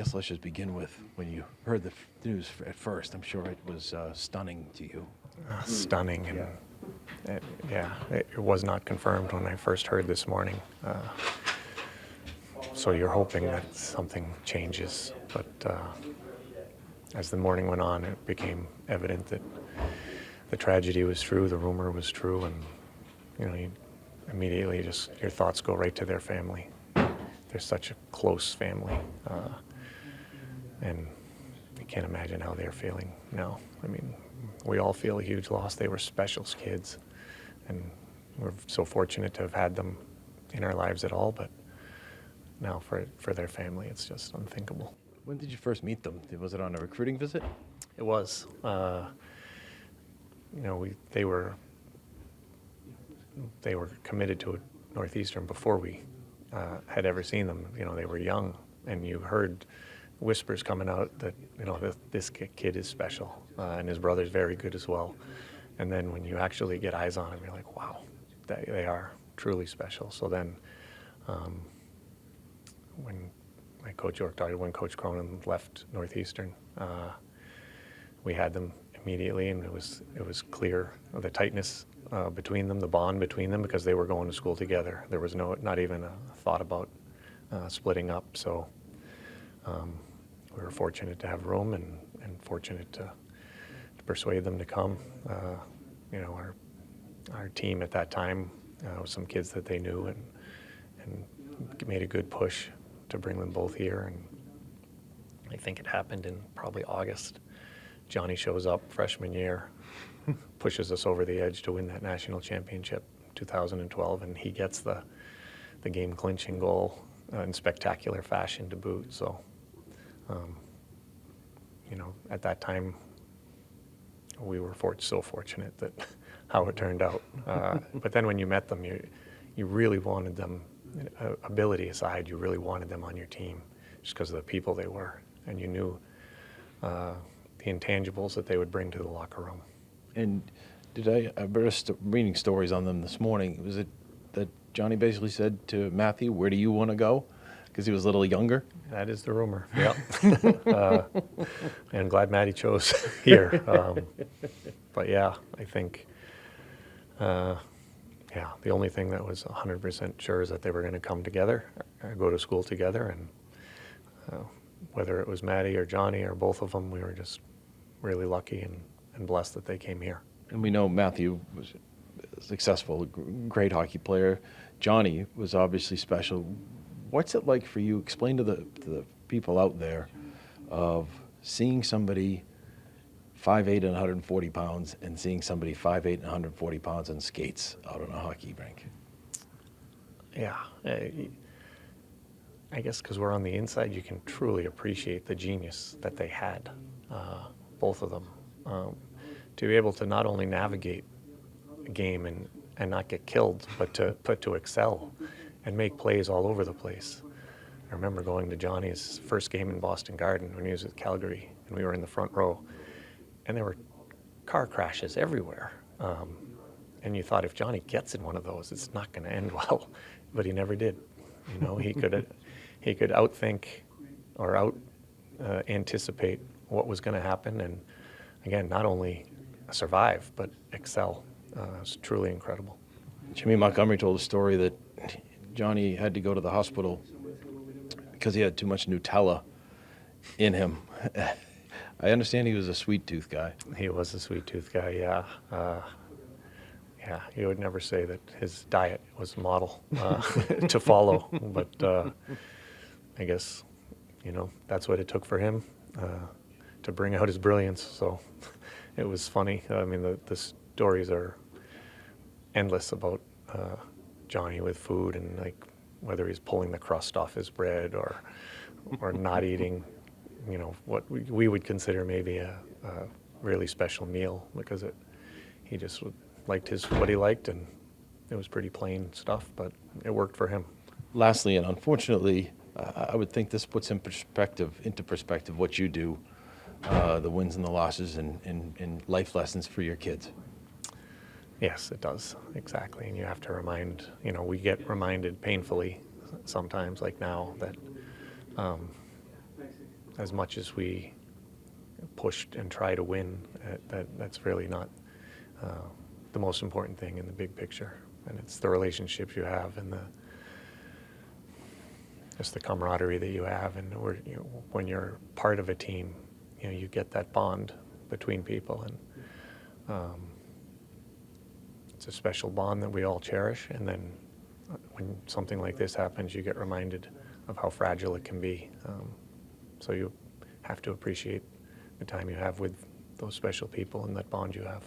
guess let's just begin with when you heard the news at first. I'm sure it was stunning to you. Stunning, and it was not confirmed when I first heard this morning. So you're hoping that something changes, but as the morning went on, it became evident that the tragedy was true, the rumor was true, and you immediately your thoughts go right to their family. They're such a close family, and you can't imagine how they're feeling now. I mean, we all feel a huge loss. They were special kids, and we're so fortunate to have had them in our lives at all, but now for their family, it's just unthinkable. When did you first meet them? Was it on a recruiting visit? It was. They were committed to Northeastern before we had ever seen them. They were young, and you heard whispers coming out that this kid is special, and his brother's very good as well. And then when you actually get eyes on him, you're like, wow, they are truly special. So then, when my coach York died, when Coach Cronin left Northeastern, we had them immediately, and it was clear the tightness between them, the bond between them, because they were going to school together. There was not even a thought about splitting up. So we were fortunate to have room and fortunate to persuade them to come. Our team at that time was some kids that they knew and made a good push to bring them both here. And I think it happened in probably August. Johnny shows up freshman year, pushes us over the edge to win that national championship 2012, and he gets the game clinching goal in spectacular fashion to boot. So at that time we were so fortunate that how it turned out. But then when you met them, you really wanted them, ability aside, you really wanted them on your team just because of the people they were, and you knew the intangibles that they would bring to the locker room. And I read reading stories on them this morning. Was it that Johnny basically said to Matthew, "Where do you want to go?" Because he was a little younger? That is the rumor, yeah. And glad Matty chose here. But yeah, I think, the only thing that was 100% sure is that they were going to come together, go to school together, and whether it was Matty or Johnny or both of them, we were just really lucky and blessed that they came here. And we know Matthew was successful, great hockey player. Johnny was obviously special. What's it like for you? Explain to the people out there of seeing somebody 5'8" and 140 pounds and seeing somebody 5'8" and 140 pounds on skates out on a hockey rink. Yeah. I guess because we're on the inside, you can truly appreciate the genius that they had, both of them. To be able to not only navigate a game and not get killed, but to excel and make plays all over the place. I remember going to Johnny's first game in Boston Garden when he was at Calgary, and we were in the front row, and there were car crashes everywhere. And you thought, if Johnny gets in one of those, it's not going to end well, but he never did. He could outthink or anticipate what was going to happen, and again, not only survive but excel. It's truly incredible. Jimmy Montgomery told a story that Johnny had to go to the hospital because he had too much Nutella in him. I understand he was a sweet tooth guy. He was a sweet tooth guy, yeah. He would never say that his diet was a model to follow, but I guess, that's what it took for him to bring out his brilliance. So it was funny. I mean, the stories are endless about Johnny with food, and like whether he's pulling the crust off his bread or not eating, what we would consider maybe a really special meal, because he just liked what he liked, and it was pretty plain stuff, but it worked for him. Lastly, and unfortunately, I would think this puts into perspective what you do, the wins and the losses and life lessons for your kids. Yes, it does, exactly. And you have to remind, we get reminded painfully sometimes, like now, that as much as we push and try to win, that's really not the most important thing in the big picture. And it's the relationships you have and just the camaraderie that you have. And when you're part of a team, you get that bond between people. And it's a special bond that we all cherish. And then when something like this happens, you get reminded of how fragile it can be. So you have to appreciate the time you have with those special people and that bond you have.